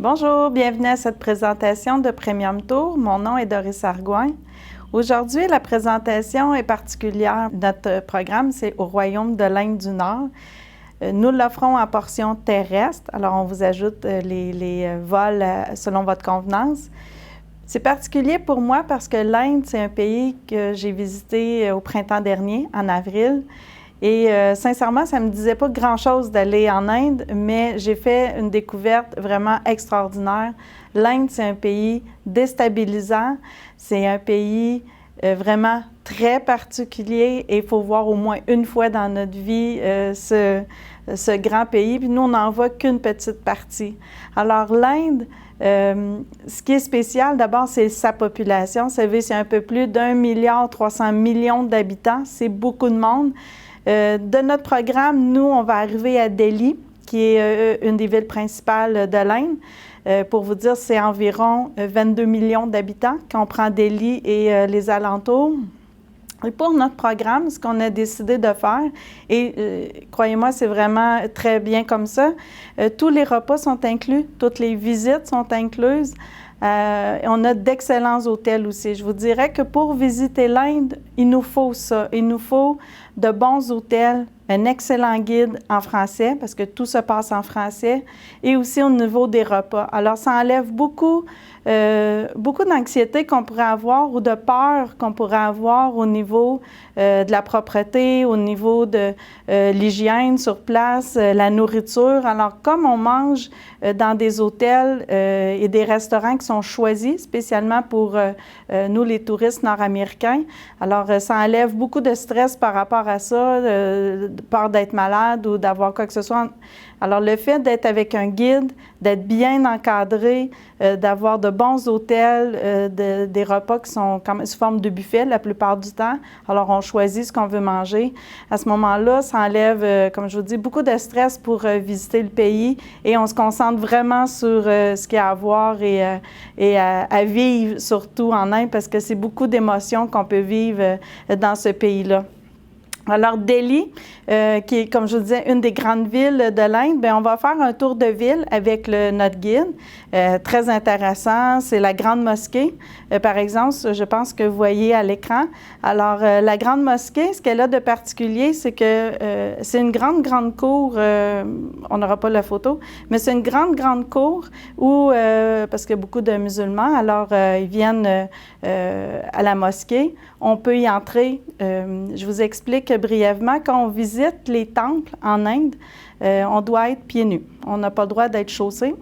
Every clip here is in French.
Bonjour, bienvenue à cette présentation de Premium Tour. Mon nom est Doris Argouin. Aujourd'hui, la présentation est particulière. Notre programme, c'est au Royaume de l'Inde du Nord. Nous l'offrons en portion terrestre, alors on vous ajoute les vols selon votre convenance. C'est particulier pour moi parce que l'Inde, c'est un pays que j'ai visité au printemps dernier, en avril. Et sincèrement, ça ne me disait pas grand-chose d'aller en Inde, mais j'ai fait une découverte vraiment extraordinaire. L'Inde, c'est un pays déstabilisant, c'est un pays vraiment très particulier et il faut voir au moins une fois dans notre vie ce grand pays. Puis nous, on n'en voit qu'une petite partie. Alors l'Inde, ce qui est spécial, d'abord, c'est sa population. Vous savez, c'est un peu plus d'1,3 milliard d'habitants. C'est beaucoup de monde. De notre programme, nous, on va arriver à Delhi, qui est une des villes principales de l'Inde. Pour vous dire, c'est environ 22 millions d'habitants quand on prend Delhi et les alentours. Et pour notre programme, ce qu'on a décidé de faire, et croyez-moi, c'est vraiment très bien comme ça, tous les repas sont inclus, toutes les visites sont incluses. On a d'excellents hôtels aussi. Je vous dirais que pour visiter l'Inde, il nous faut ça. Il nous faut de bons hôtels, un excellent guide en français, parce que tout se passe en français, et aussi au niveau des repas. Alors, ça enlève beaucoup d'anxiété qu'on pourrait avoir ou de peur qu'on pourrait avoir au niveau de la propreté, au niveau de l'hygiène sur place, la nourriture. Alors, comme on mange dans des hôtels et des restaurants qui sont choisis spécialement pour nous, les touristes nord-américains, alors ça enlève beaucoup de stress par rapport à ça, peur d'être malade ou d'avoir quoi que ce soit. Alors, le fait d'être avec un guide, d'être bien encadré, d'avoir de bons hôtels, des repas qui sont comme sous forme de buffet la plupart du temps. Alors, on choisit ce qu'on veut manger. À ce moment-là, ça enlève, comme je vous dis, beaucoup de stress pour visiter le pays et on se concentre vraiment sur ce qu'il y a à voir et à vivre, surtout en Inde, parce que c'est beaucoup d'émotions qu'on peut vivre dans ce pays-là. Alors, Delhi, qui est, comme je vous disais, une des grandes villes de l'Inde, bien, on va faire un tour de ville avec notre guide. Très intéressant, c'est la Grande Mosquée. Par exemple, je pense que vous voyez à l'écran. Alors, la Grande Mosquée, ce qu'elle a de particulier, c'est que c'est une grande cour, on n'aura pas la photo, mais c'est une grande cour où, parce qu'il y a beaucoup de musulmans, alors ils viennent à la mosquée. On peut y entrer. Je vous explique brièvement, quand on visite les temples en Inde, on doit être pieds nus. On n'a pas le droit d'être chaussé.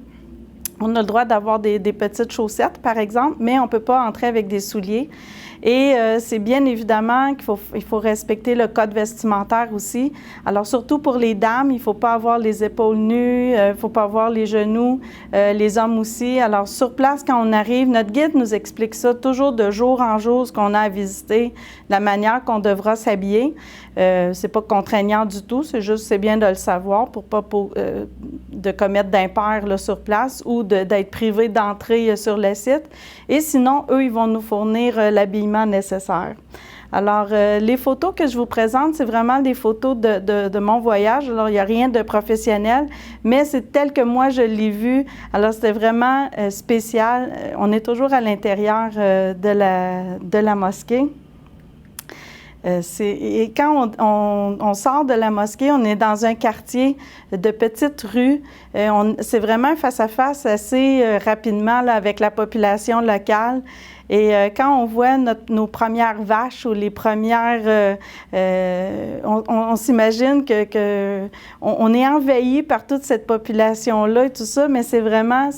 On a le droit d'avoir des petites chaussettes, par exemple, mais on ne peut pas entrer avec des souliers. Et c'est bien évidemment qu'il faut respecter le code vestimentaire aussi. Alors, surtout pour les dames, il ne faut pas avoir les épaules nues, il ne faut pas avoir les genoux, les hommes aussi. Alors, sur place, quand on arrive, notre guide nous explique ça toujours de jour en jour, ce qu'on a à visiter, la manière qu'on devra s'habiller. C'est pas contraignant du tout, c'est bien de le savoir pour pas de commettre d'impair sur place ou d'être privé d'entrée sur le site. Et sinon, eux, ils vont nous fournir l'habillement nécessaire. Alors, les photos que je vous présente, c'est vraiment des photos de mon voyage. Alors, il n'y a rien de professionnel, mais c'est tel que moi, je l'ai vu. Alors, c'était vraiment spécial. On est toujours à l'intérieur de la mosquée. Et quand on sort de la mosquée, on est dans un quartier de petites rues. C'est vraiment un face-à-face assez rapidement là, avec la population locale. Et quand on voit nos premières vaches ou les premières... on s'imagine qu'on est envahi par toute cette population-là et tout ça, mais c'est vraiment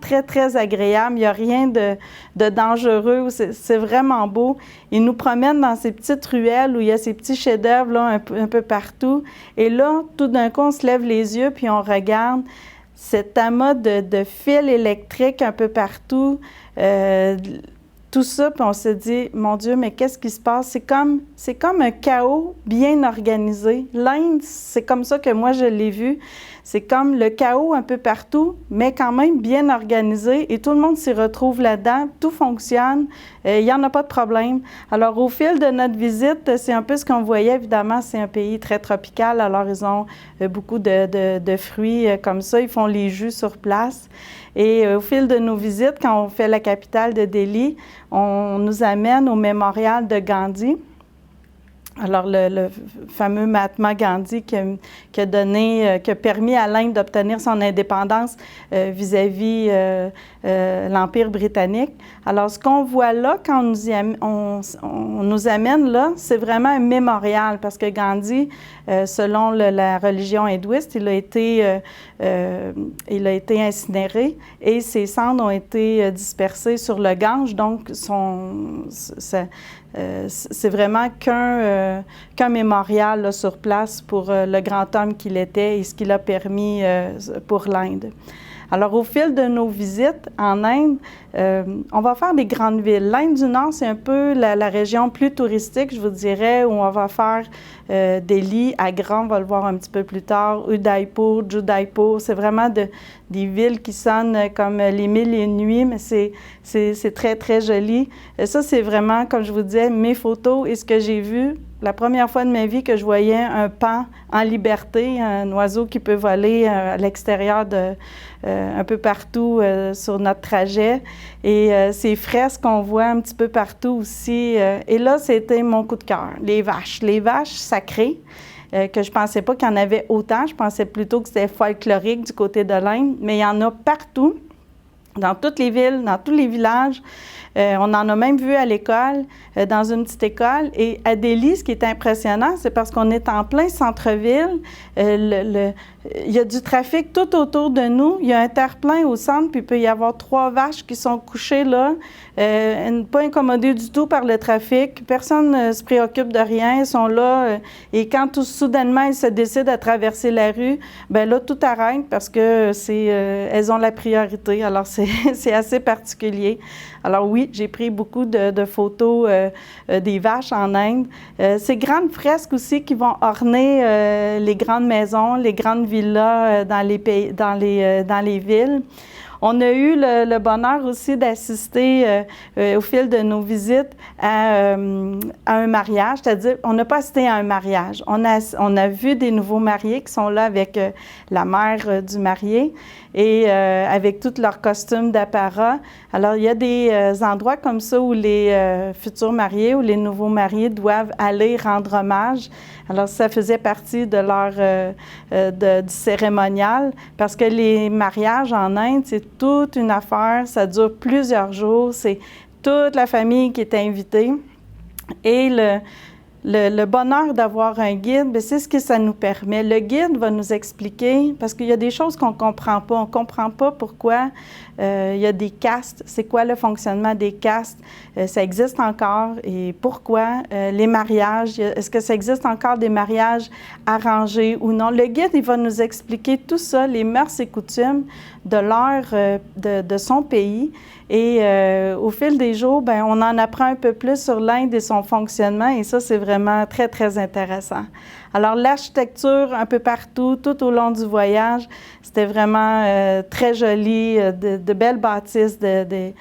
très, très agréable. Il n'y a rien de dangereux. C'est vraiment beau. Ils nous promènent dans ces petites ruelles où il y a ces petits chefs-d'œuvre là, un peu partout. Et là, tout d'un coup, on se lève les yeux puis on regarde cet amas de fils électriques un peu partout. Tout ça, puis on se dit, mon Dieu, mais qu'est-ce qui se passe? C'est comme un chaos bien organisé. L'Inde, c'est comme ça que moi, je l'ai vu. c'est comme le chaos un peu partout, mais quand même bien organisé et tout le monde s'y retrouve là-dedans, tout fonctionne, il n'y en a pas de problème. Alors, au fil de notre visite, c'est un peu ce qu'on voyait, évidemment, c'est un pays très tropical, alors ils ont beaucoup de fruits comme ça, ils font les jus sur place. Et au fil de nos visites, quand on fait la capitale de Delhi, on nous amène au mémorial de Gandhi. Alors, le fameux Mahatma Gandhi qui a permis à l'Inde d'obtenir son indépendance vis-à-vis l'Empire britannique. Alors, ce qu'on voit là, quand on nous amène là, c'est vraiment un mémorial parce que Gandhi, selon la religion hindouiste, il a été incinéré et ses cendres ont été dispersées sur le Gange. Donc, c'est vraiment qu'un mémorial là, sur place pour le grand homme qu'il était et ce qu'il a permis pour l'Inde. Alors, au fil de nos visites en Inde, on va faire des grandes villes. L'Inde du Nord, c'est un peu la région plus touristique, je vous dirais, où on va faire Delhi, Agra, on va le voir un petit peu plus tard, Udaipur, Jodhpur. C'est vraiment des villes qui sonnent comme les mille et une nuits, mais c'est très, très joli. Et ça, c'est vraiment, comme je vous disais, mes photos et ce que j'ai vu. La première fois de ma vie que je voyais un paon en liberté, un oiseau qui peut voler à l'extérieur un peu partout sur notre trajet. Et ces fresques qu'on voit un petit peu partout aussi. Et là, c'était mon coup de cœur, les vaches sacrées, que je ne pensais pas qu'il y en avait autant. Je pensais plutôt que c'était folklorique du côté de l'Inde, mais il y en a partout, dans toutes les villes, dans tous les villages. On en a même vu à l'école, dans une petite école. Et à Delhi, ce qui est impressionnant, c'est parce qu'on est en plein centre-ville. Il y a du trafic tout autour de nous. Il y a un terre-plein au centre, puis il peut y avoir 3 vaches qui sont couchées là, pas incommodées du tout par le trafic. Personne ne se préoccupe de rien. Elles sont là. Et quand tout soudainement, elles se décident à traverser la rue, bien là, tout arrête parce que elles ont la priorité. Alors, c'est assez particulier. Alors oui, j'ai pris beaucoup de photos des vaches en Inde. Ces grandes fresques aussi qui vont orner les grandes maisons, les grandes villas dans les villes. On a eu le bonheur aussi d'assister au fil de nos visites à un mariage, c'est-à-dire on n'a pas assisté à un mariage. On a vu des nouveaux mariés qui sont là avec la mère du marié et avec tous leurs costumes d'apparat. Alors, il y a des endroits comme ça où les futurs mariés ou les nouveaux mariés doivent aller rendre hommage. Alors, ça faisait partie de du cérémonial parce que les mariages en Inde, c'est toute une affaire. Ça dure plusieurs jours. C'est toute la famille qui est invitée. Et le bonheur d'avoir un guide, bien, c'est ce que ça nous permet. Le guide va nous expliquer, parce qu'il y a des choses qu'on ne comprend pas. On ne comprend pas pourquoi il y a des castes. C'est quoi le fonctionnement des castes? Ça existe encore et pourquoi? Les mariages, est-ce que ça existe encore des mariages arrangés ou non? Le guide, il va nous expliquer tout ça, les mœurs et coutumes de son pays. Et au fil des jours, bien, on en apprend un peu plus sur l'Inde et son fonctionnement et ça, c'est vraiment très, très intéressant. Alors, l'architecture un peu partout, tout au long du voyage, c'était vraiment très joli, de belles bâtisses, des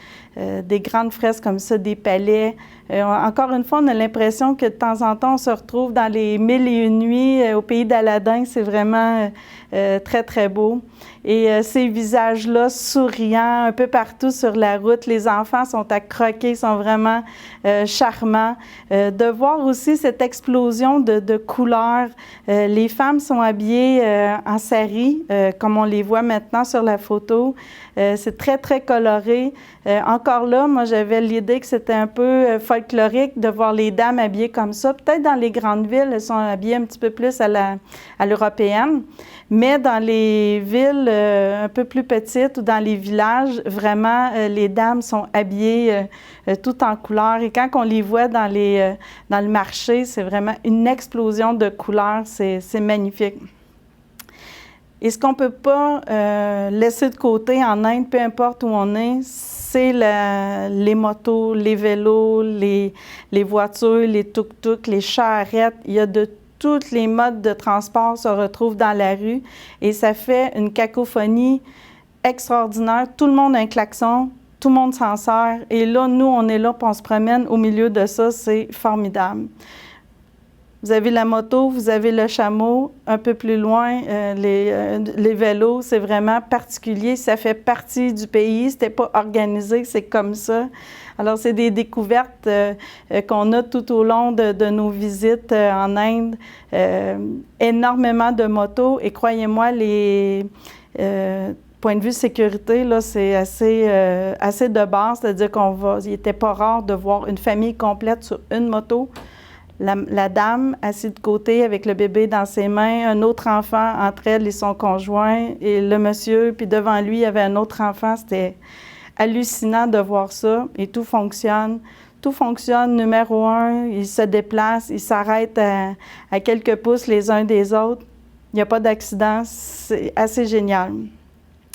grandes fresques comme ça, des palais. Encore une fois, on a l'impression que de temps en temps, on se retrouve dans les mille et une nuits au pays d'Aladin. C'est vraiment très, très beau. Et ces visages-là souriants un peu partout sur la route, les enfants sont à croquer, sont vraiment charmants. De voir aussi cette explosion de couleurs. Les femmes sont habillées en sari, comme on les voit maintenant sur la photo. C'est très, très coloré. Encore là, moi, j'avais l'idée que c'était un peu folklorique de voir les dames habillées comme ça. Peut-être dans les grandes villes, elles sont habillées un petit peu plus à l'européenne. Mais dans les villes un peu plus petites ou dans les villages, vraiment, les dames sont habillées tout en couleurs. Et quand on les voit dans le marché, c'est vraiment une explosion de couleurs. C'est magnifique. Et ce qu'on ne peut pas laisser de côté en Inde, peu importe où on est, c'est les motos, les vélos, les voitures, les tuk-tuk, les charrettes. Il y a de tous les modes de transport se retrouvent dans la rue et ça fait une cacophonie extraordinaire. Tout le monde a un klaxon, tout le monde s'en sert. Et là, nous, on est là, puis on se promène au milieu de ça. C'est formidable. Vous avez la moto, vous avez le chameau. Un peu plus loin, les vélos, c'est vraiment particulier. Ça fait partie du pays. C'était pas organisé, c'est comme ça. Alors, c'est des découvertes qu'on a tout au long de nos visites en Inde. Énormément de motos. Et croyez-moi, point de vue sécurité, là, c'est assez de base. C'est-à-dire il n'était pas rare de voir une famille complète sur une moto. La dame assise de côté avec le bébé dans ses mains, un autre enfant entre elle et son conjoint, et le monsieur, puis devant lui, il y avait un autre enfant. C'était hallucinant de voir ça, et tout fonctionne. Tout fonctionne, numéro un, ils se déplacent, ils s'arrêtent à quelques pouces les uns des autres. Il n'y a pas d'accident, c'est assez génial.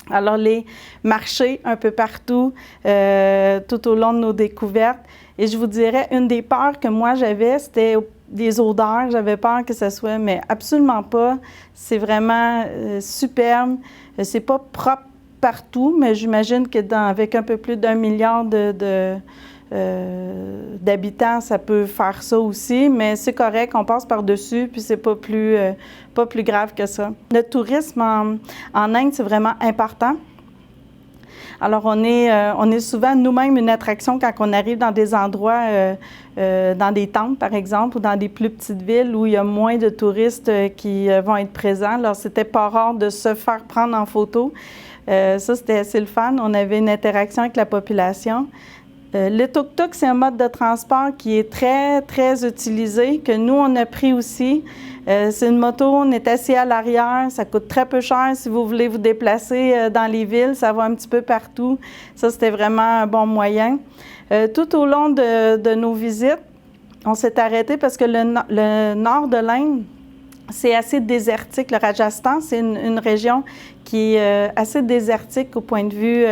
Alors, les marchés un peu partout, tout au long de nos découvertes. Et je vous dirais, une des peurs que moi j'avais, c'était des odeurs. J'avais peur que ce soit, mais absolument pas. C'est vraiment superbe. C'est pas propre partout, mais j'imagine que avec un peu plus d'1 milliard d'habitants, ça peut faire ça aussi, mais c'est correct, on passe par-dessus, puis c'est pas plus grave que ça. Le tourisme en Inde, c'est vraiment important. Alors, on est souvent nous-mêmes une attraction quand on arrive dans des endroits, dans des temples, par exemple, ou dans des plus petites villes où il y a moins de touristes qui vont être présents. Alors, c'était pas rare de se faire prendre en photo. Ça, c'était assez le fun. On avait une interaction avec la population. Le tuk-tuk, c'est un mode de transport qui est très, très utilisé, que nous, on a pris aussi. C'est une moto, on est assis à l'arrière, ça coûte très peu cher si vous voulez vous déplacer dans les villes, ça va un petit peu partout. Ça, c'était vraiment un bon moyen. Tout au long de nos visites, on s'est arrêté parce que le nord de l'Inde, c'est assez désertique. Le Rajasthan, c'est une région qui est assez désertique au point de vue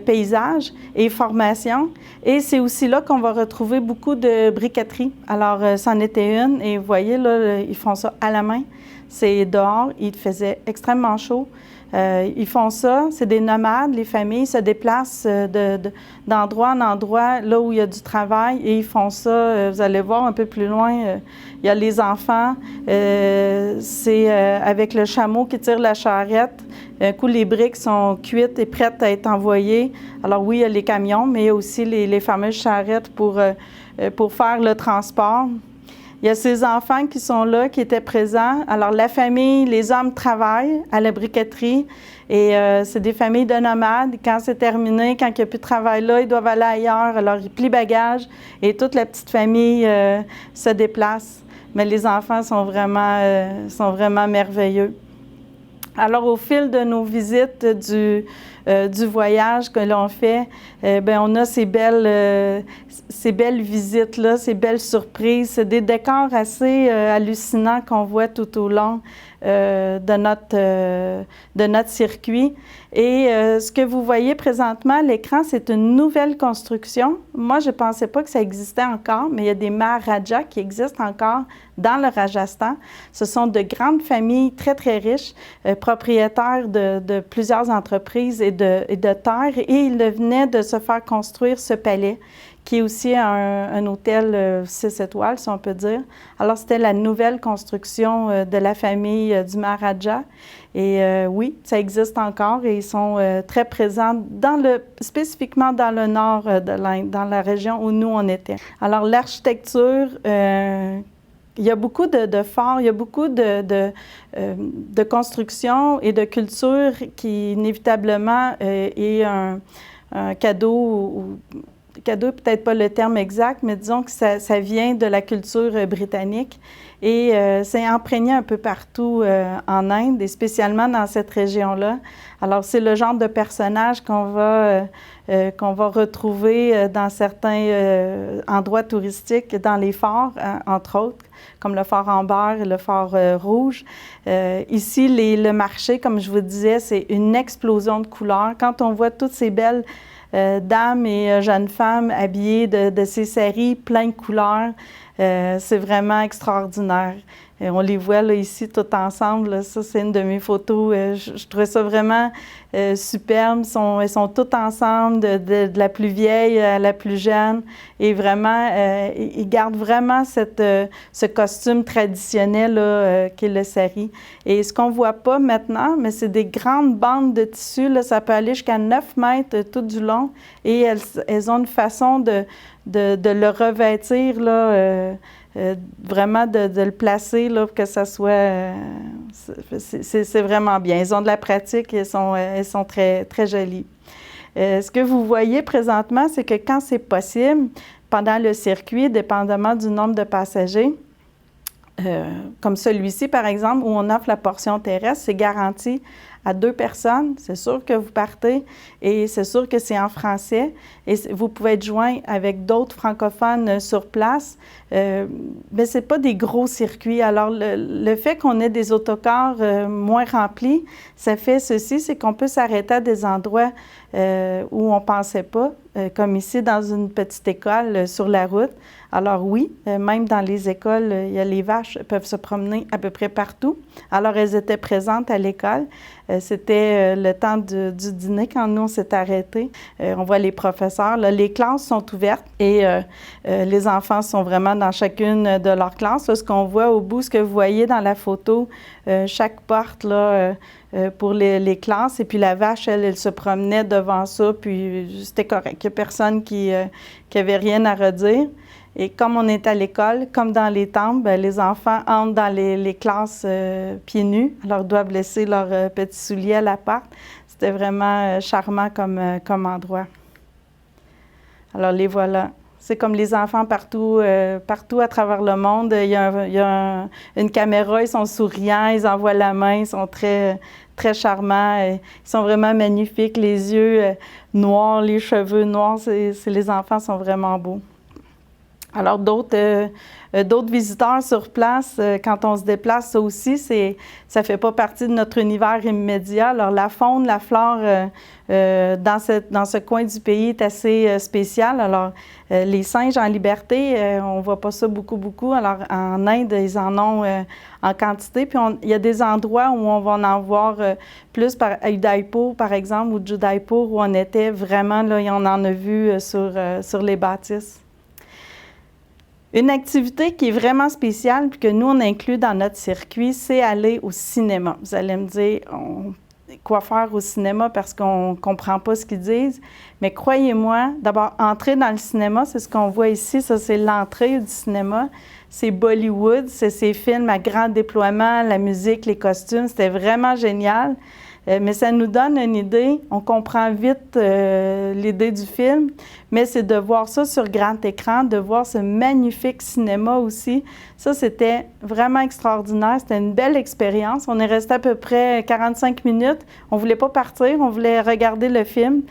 paysage et formation. Et c'est aussi là qu'on va retrouver beaucoup de briqueterie. Alors, c'en était une. Et vous voyez, là, ils font ça à la main. C'est dehors. Il faisait extrêmement chaud. Ils font ça. C'est des nomades. Les familles se déplacent d'endroit en endroit, là où il y a du travail. Et ils font ça. Vous allez voir un peu plus loin. Il y a les enfants. C'est avec le chameau qui tire la charrette. Un coup, les briques sont cuites et prêtes à être envoyées. Alors oui, il y a les camions, mais il y a aussi les fameuses charrettes pour faire le transport. Il y a ces enfants qui sont là, qui étaient présents. Alors la famille, les hommes travaillent à la briqueterie et c'est des familles de nomades. Quand c'est terminé, quand il n'y a plus de travail là, ils doivent aller ailleurs. Alors ils plient bagages et toute la petite famille se déplace. Mais les enfants sont vraiment merveilleux. Alors, au fil de nos visites du voyage que l'on fait, on a ces belles visites-là, ces belles surprises. C'est des décors assez hallucinants qu'on voit tout au long de notre circuit. Et ce que vous voyez présentement à l'écran, c'est une nouvelle construction. Moi, je ne pensais pas que ça existait encore, mais il y a des Maharajas qui existent encore dans le Rajasthan. Ce sont de grandes familles très, très riches, propriétaires de plusieurs entreprises et de terres. Et ils venaient de se faire construire ce palais, qui est aussi un hôtel 6 étoiles, si on peut dire. Alors, c'était la nouvelle construction de la famille du Maharaja. Et oui, ça existe encore et ils sont très présents spécifiquement dans le nord de l'Inde, dans la région où nous, on était. Alors, l'architecture, il y a beaucoup de forts, il y a beaucoup de construction et de culture qui, inévitablement, est un cadeau. Cadeau, peut-être pas le terme exact, mais disons que ça vient de la culture britannique et c'est imprégné un peu partout en Inde et spécialement dans cette région-là. Alors, c'est le genre de personnage qu'on va retrouver dans certains endroits touristiques, dans les forts, entre autres, comme le fort Amber et le fort Rouge. Ici, le marché, comme je vous disais, c'est une explosion de couleurs. Quand on voit toutes ces belles dames et jeunes femmes habillées de ces saris plein de couleurs. C'est vraiment extraordinaire. On les voit là, ici tout ensemble. Là. Ça, c'est une de mes photos. Je trouvais ça vraiment superbe. Elles sont toutes ensemble, de la plus vieille à la plus jeune. Et vraiment, ils gardent vraiment ce costume traditionnel là, qui est le sari. Et ce qu'on ne voit pas maintenant, mais c'est des grandes bandes de tissu. Là, ça peut aller jusqu'à 9 mètres tout du long. Et elles ont une façon de le revêtir, là, vraiment de le placer là, pour que ça soit... c'est vraiment bien. Elles ont de la pratique et elles sont très, très jolies. Ce que vous voyez présentement, c'est que quand c'est possible, pendant le circuit, dépendamment du nombre de passagers, comme celui-ci, par exemple, où on offre la portion terrestre, c'est garanti à 2 personnes. C'est sûr que vous partez et c'est sûr que c'est en français. Et vous pouvez être joint avec d'autres francophones sur place. Mais ce n'est pas des gros circuits. Alors, le fait qu'on ait des autocars moins remplis, ça fait ceci, c'est qu'on peut s'arrêter à des endroits où on ne pensait pas, comme ici dans une petite école sur la route. Alors oui, même dans les écoles, les vaches peuvent se promener à peu près partout. Alors elles étaient présentes à l'école. C'était le temps du dîner quand nous on s'est arrêtés. On voit les professeurs. Là, les classes sont ouvertes et les enfants sont vraiment dans chacune de leurs classes. Là, ce qu'on voit au bout, ce que vous voyez dans la photo, chaque porte là, pour les classes. Et puis la vache, elle se promenait devant ça, puis c'était correct. Il n'y a personne qui avait rien à redire. Et comme on est à l'école, comme dans les temples, bien, les enfants entrent dans les classes pieds nus. Alors, ils doivent laisser leurs petits souliers à la porte. C'était vraiment charmant comme endroit. Alors, les voilà. C'est comme les enfants partout à travers le monde. Il y a une caméra, ils sont souriants, ils envoient la main, ils sont très, très charmants. Ils sont vraiment magnifiques, les yeux noirs, les cheveux noirs. Les enfants sont vraiment beaux. Alors, d'autres visiteurs sur place, quand on se déplace, ça aussi, ça ne fait pas partie de notre univers immédiat. Alors, la faune, la flore dans ce coin du pays est assez spéciale. Alors, les singes en liberté, on ne voit pas ça beaucoup. Alors, en Inde, ils en ont en quantité. Puis, il y a des endroits où on va en voir plus, à Udaipur, par exemple, ou Judaipur, où on était vraiment, là, et on en a vu sur les bâtisses. Une activité qui est vraiment spéciale puis que nous, on inclut dans notre circuit, c'est aller au cinéma. Vous allez me dire, quoi faire au cinéma parce qu'on ne comprend pas ce qu'ils disent. Mais croyez-moi, d'abord, entrer dans le cinéma, c'est ce qu'on voit ici, ça c'est l'entrée du cinéma. C'est Bollywood, c'est ces films à grand déploiement, la musique, les costumes, c'était vraiment génial. Mais ça nous donne une idée, on comprend vite l'idée du film, mais c'est de voir ça sur grand écran, de voir ce magnifique cinéma aussi. Ça, c'était vraiment extraordinaire, c'était une belle expérience. On est resté à peu près 45 minutes, on ne voulait pas partir, on voulait regarder le film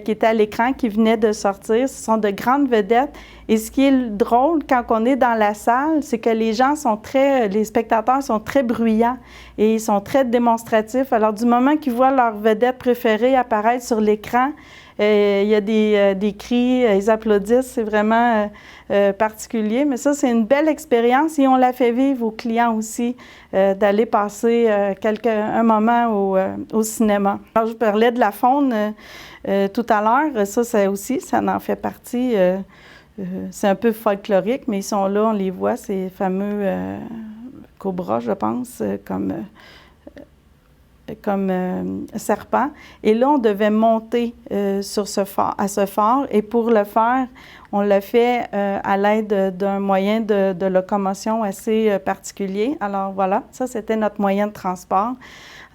qui était à l'écran, qui venait de sortir. Ce sont de grandes vedettes. Et ce qui est drôle quand on est dans la salle, c'est que les spectateurs sont très bruyants et ils sont très démonstratifs. Alors, du moment qu'ils voient leur vedette préférée apparaître sur l'écran, il y a des cris, ils applaudissent, c'est vraiment particulier. Mais ça, c'est une belle expérience et on l'a fait vivre aux clients aussi, d'aller passer un moment au cinéma. Alors, je parlais de la faune tout à l'heure, ça en fait partie. C'est un peu folklorique, mais ils sont là, on les voit, ces fameux cobras, je pense, comme serpents. Et là, on devait monter à ce phare. Et pour le faire, on l'a fait à l'aide d'un moyen de locomotion assez particulier. Alors voilà, ça, c'était notre moyen de transport.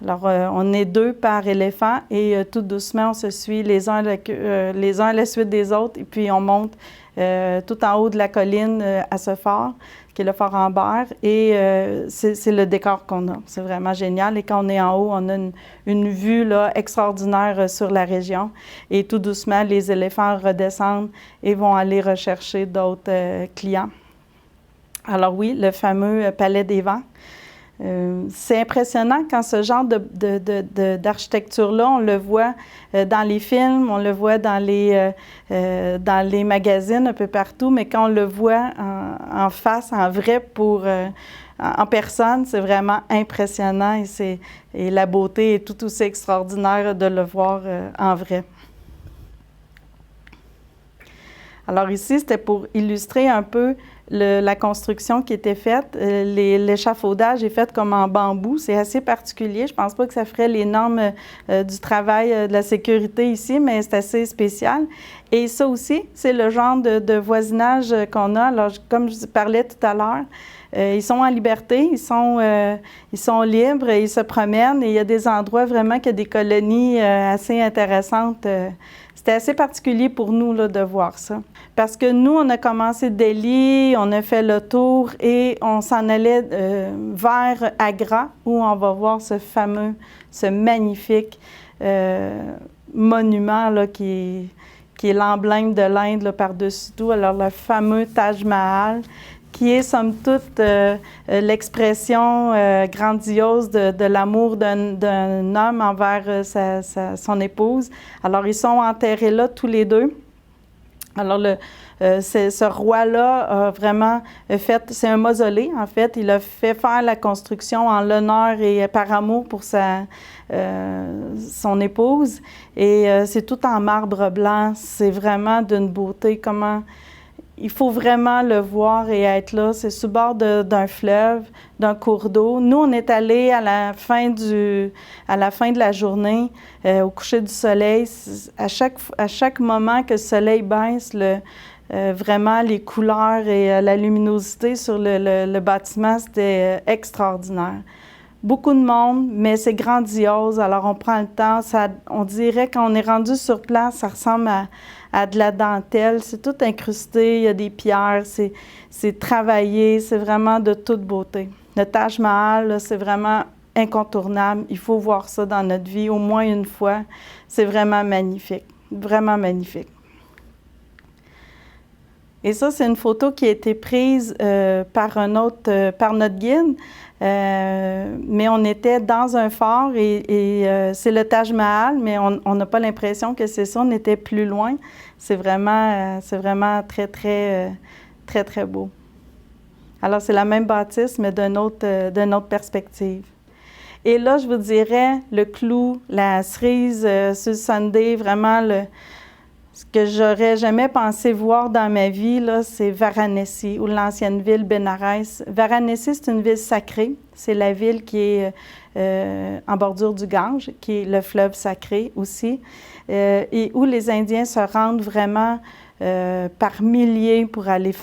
Alors, on est 2 par éléphant et tout doucement, on se suit les uns à la suite des autres. Et puis, on monte tout en haut de la colline à ce phare, qui est le phare Ambert. Et c'est le décor qu'on a. C'est vraiment génial. Et quand on est en haut, on a une vue là, extraordinaire sur la région. Et tout doucement, les éléphants redescendent et vont aller rechercher d'autres clients. Alors oui, le fameux Palais des Vents. C'est impressionnant quand ce genre d'architecture-là, on le voit dans les films, on le voit dans les magazines un peu partout, mais quand on le voit en face, en vrai, en personne, c'est vraiment impressionnant et la beauté est tout aussi extraordinaire de le voir en vrai. Alors ici, c'était pour illustrer un peu la construction qui était faite. L'échafaudage est fait comme en bambou. C'est assez particulier. Je ne pense pas que ça ferait les normes du travail de la sécurité ici, mais c'est assez spécial. Et ça aussi, c'est le genre de voisinage qu'on a. Alors, comme je parlais tout à l'heure, ils sont en liberté, ils sont libres, ils se promènent et il y a des endroits vraiment qu'il y a des colonies assez intéressantes. C'était assez particulier pour nous là, de voir ça. Parce que nous, on a commencé Delhi, on a fait le tour et on s'en allait vers Agra où on va voir ce magnifique monument là, qui est l'emblème de l'Inde par-dessus tout. Alors, le fameux Taj Mahal, qui est, somme toute, l'expression grandiose de l'amour d'un homme envers son épouse. Alors, ils sont enterrés là, tous les deux. Alors, ce roi-là a vraiment fait, c'est un mausolée, en fait. Il a fait faire la construction en l'honneur et par amour pour son épouse. Et c'est tout en marbre blanc. C'est vraiment d'une beauté. Il faut vraiment le voir et être là. C'est sur le bord d'un fleuve, d'un cours d'eau. Nous, on est allés à la fin de la journée, au coucher du soleil. À chaque moment que le soleil baisse, vraiment les couleurs et la luminosité sur le bâtiment, c'était extraordinaire. Beaucoup de monde, mais c'est grandiose. Alors, on prend le temps. On dirait qu'on est rendu sur place, ça ressemble à de la dentelle. C'est tout incrusté, il y a des pierres, c'est travaillé, c'est vraiment de toute beauté. Le Taj Mahal, là, c'est vraiment incontournable. Il faut voir ça dans notre vie au moins une fois. C'est vraiment magnifique, vraiment magnifique. Et ça, c'est une photo qui a été prise par notre guide. Mais on était dans un fort et c'est le Taj Mahal, mais on n'a pas l'impression que c'est ça. On était plus loin. C'est vraiment très, très, très, très beau. Alors, c'est la même bâtisse, mais d'une autre perspective. Et là, je vous dirais, le clou, la cerise sur le sundae, vraiment ce que j'aurais jamais pensé voir dans ma vie, là, c'est Varanasi, ou l'ancienne ville Bénarès. Varanasi, c'est une ville sacrée. C'est la ville qui est en bordure du Gange, qui est le fleuve sacré aussi, et où les Indiens se rendent vraiment par milliers pour aller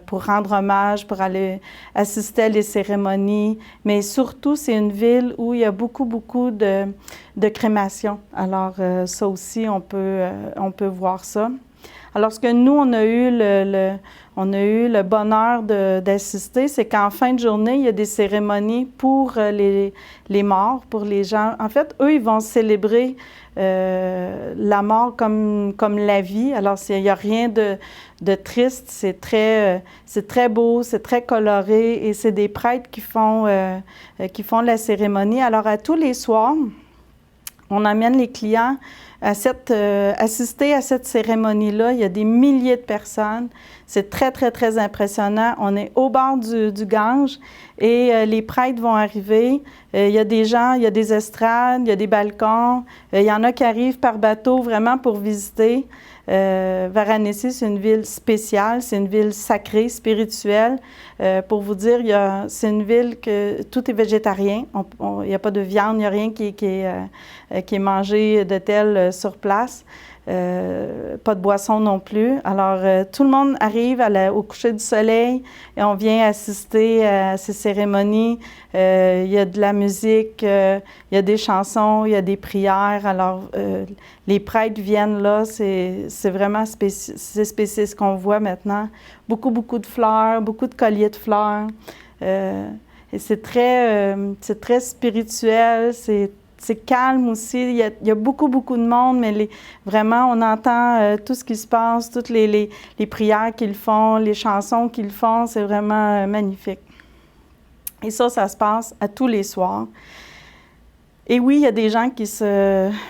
pour rendre hommage, pour aller assister à les cérémonies. Mais surtout, c'est une ville où il y a beaucoup, beaucoup de crémation. Alors, ça aussi, on peut voir ça. Alors, ce que nous, on a eu le bonheur d'assister, c'est qu'en fin de journée, il y a des cérémonies pour les morts, pour les gens. En fait, eux, ils vont célébrer la mort comme la vie. Alors, il n'y a rien de triste. C'est très beau, c'est très coloré et c'est des prêtres qui font la cérémonie. Alors, à tous les soirs, on amène les clients à assister à cette cérémonie-là. Il y a des milliers de personnes. C'est très, très, très impressionnant. On est au bord du Gange et les prêtres vont arriver. Il y a des gens, il y a des estrades, il y a des balcons. Il y en a qui arrivent par bateau vraiment pour visiter. Varanasi, c'est une ville spéciale, c'est une ville sacrée, spirituelle. Pour vous dire, c'est une ville que tout est végétarien. Il n'y a pas de viande, il n'y a rien qui est mangé de tel sur place. Pas de boisson non plus. Alors, tout le monde arrive au coucher du soleil et on vient assister à ces cérémonies. Il y a de la musique, il y a des chansons, il y a des prières. Alors, les prêtres viennent là, c'est vraiment spécial ce qu'on voit maintenant. Beaucoup, beaucoup de fleurs, beaucoup de colliers de fleurs. Et c'est très spirituel, c'est calme aussi. Il y a beaucoup, beaucoup de monde, mais vraiment, on entend tout ce qui se passe, toutes les prières qu'ils font, les chansons qu'ils font. C'est vraiment magnifique. Et ça se passe à tous les soirs. Et oui, il y a des gens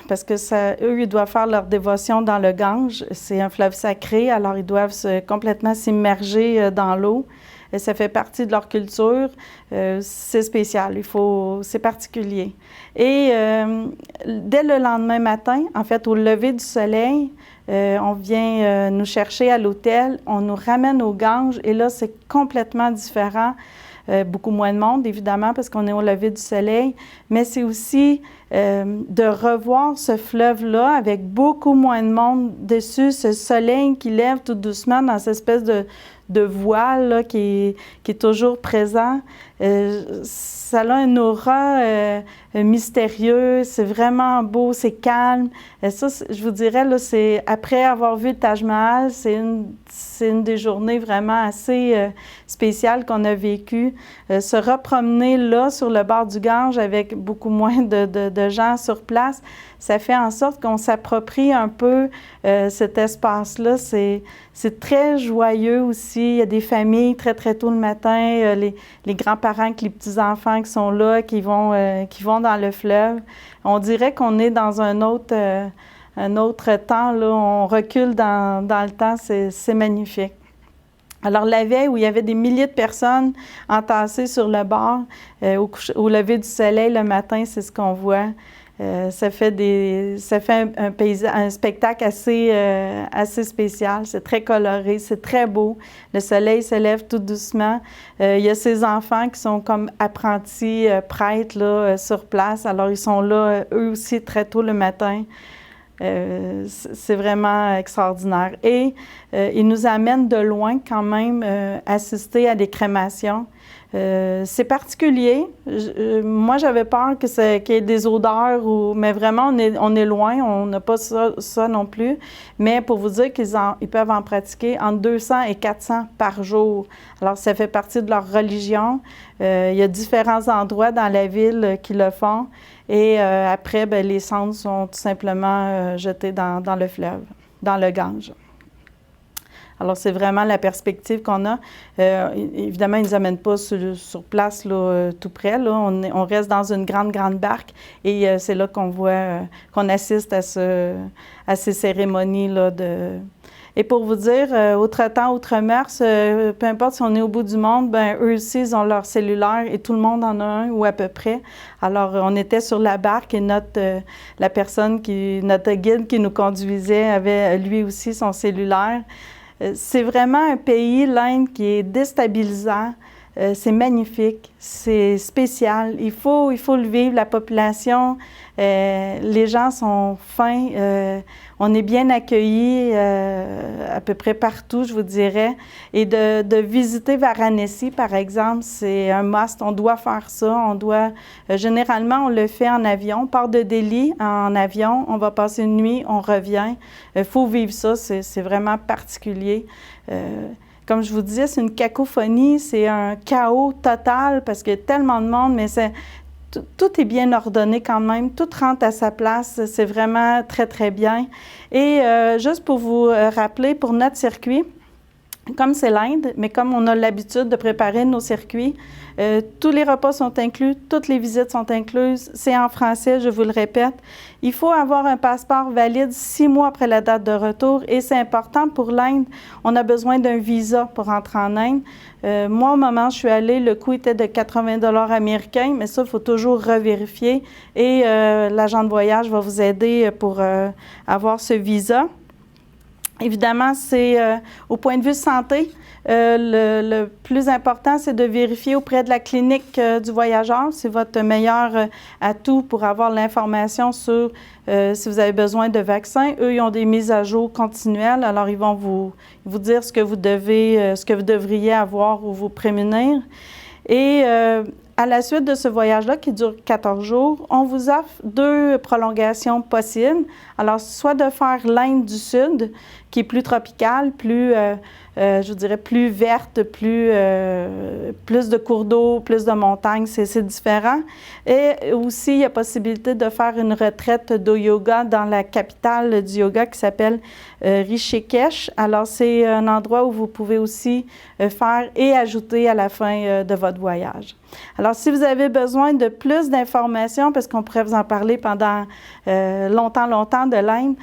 parce que eux, ils doivent faire leur dévotion dans le Gange. C'est un fleuve sacré, alors ils doivent complètement s'immerger dans l'eau. Et ça fait partie de leur culture. C'est spécial, c'est particulier. Et dès le lendemain matin, en fait, au lever du soleil, on vient nous chercher à l'hôtel, on nous ramène au Gange, et là, c'est complètement différent. Beaucoup moins de monde, évidemment, parce qu'on est au lever du soleil, mais c'est aussi de revoir ce fleuve-là avec beaucoup moins de monde dessus, ce soleil qui lève tout doucement dans cette espèce de voile là, qui est toujours présent. Ça a une aura mystérieuse, c'est vraiment beau, c'est calme. Ça, je vous dirais, là, c'est après avoir vu le Taj Mahal, c'est une des journées vraiment assez spéciales qu'on a vécues. Se repromener là, sur le bord du Gange, avec beaucoup moins de gens sur place, ça fait en sorte qu'on s'approprie un peu cet espace-là. C'est très joyeux aussi. Il y a des familles très, très tôt le matin, les grands-parents avec les petits-enfants qui sont là, qui vont dans le fleuve. On dirait qu'on est dans un autre temps, là. On recule dans le temps. C'est magnifique. Alors, la veille, où il y avait des milliers de personnes entassées sur le bord, au lever du soleil le matin, c'est ce qu'on voit. Ça fait un spectacle assez spécial. C'est très coloré, c'est très beau. Le soleil se lève tout doucement. Il y a ces enfants qui sont comme apprentis prêtres là, sur place. Alors, ils sont là, eux aussi, très tôt le matin. C'est vraiment extraordinaire. Et ils nous amènent de loin quand même assister à des crémations. C'est particulier. Moi, j'avais peur qu'il y ait des odeurs, mais vraiment, on est loin, on n'a pas ça non plus. Mais pour vous dire qu'ils peuvent en pratiquer entre 200 et 400 par jour. Alors, ça fait partie de leur religion. Il y a différents endroits dans la ville qui le font. Et après, bien, les cendres sont tout simplement jetées dans le fleuve, dans le Gange. Alors, c'est vraiment la perspective qu'on a. Évidemment, ils ne nous amènent pas sur place, là, tout près. Là. On reste dans une grande barque et c'est là qu'on voit, qu'on assiste à ces cérémonies-là Et pour vous dire, autre temps, autre mœurs, peu importe si on est au bout du monde, ben eux aussi, ils ont leur cellulaire et tout le monde en a un ou à peu près. Alors, on était sur la barque et notre guide qui nous conduisait avait lui aussi son cellulaire. C'est vraiment un pays, l'Inde, qui est déstabilisant. C'est magnifique, c'est spécial. Il faut le vivre, la population. Les gens sont fins. On est bien accueillis à peu près partout, je vous dirais. Et de visiter Varanasi, par exemple, c'est un must. On doit faire ça. Généralement, on le fait en avion. On part de Delhi en avion. On va passer une nuit, on revient. Il faut vivre ça. C'est vraiment particulier. Comme je vous disais, c'est une cacophonie, c'est un chaos total parce qu'il y a tellement de monde, mais tout est bien ordonné quand même, tout rentre à sa place, c'est vraiment très, très bien. Et juste pour vous rappeler, pour notre circuit, comme c'est l'Inde, mais comme on a l'habitude de préparer nos circuits, tous les repas sont inclus, toutes les visites sont incluses, c'est en français, je vous le répète. Il faut avoir un passeport valide 6 mois après la date de retour et c'est important pour l'Inde. On a besoin d'un visa pour entrer en Inde. Moi, au moment où je suis allée, le coût était de 80 $ américains, mais ça, il faut toujours revérifier et l'agent de voyage va vous aider pour avoir ce visa. Évidemment, c'est au point de vue santé, le plus important, c'est de vérifier auprès de la clinique du voyageur. C'est votre meilleur atout pour avoir l'information sur si vous avez besoin de vaccins. Eux, ils ont des mises à jour continuelles, alors ils vont vous dire ce que vous devriez avoir ou vous prémunir. Et à la suite de ce voyage-là, qui dure 14 jours, on vous offre 2 prolongations possibles. Alors, soit de faire l'Inde du Sud, qui est plus tropicale, je vous dirais plus verte, plus de cours d'eau, plus de montagnes, c'est différent. Et aussi, il y a possibilité de faire une retraite de yoga dans la capitale du yoga qui s'appelle Rishikesh. Alors, c'est un endroit où vous pouvez aussi faire et ajouter à la fin de votre voyage. Alors, si vous avez besoin de plus d'informations, parce qu'on pourrait vous en parler pendant longtemps de l'Inde,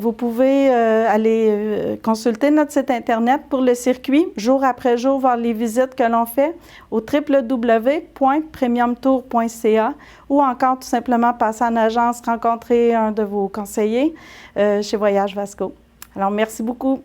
vous pouvez aller consulter notre site Internet pour le circuit, jour après jour, voir les visites que l'on fait au www.premiumtour.ca ou encore tout simplement passer en agence, rencontrer un de vos conseillers chez Voyage Vasco. Alors, merci beaucoup.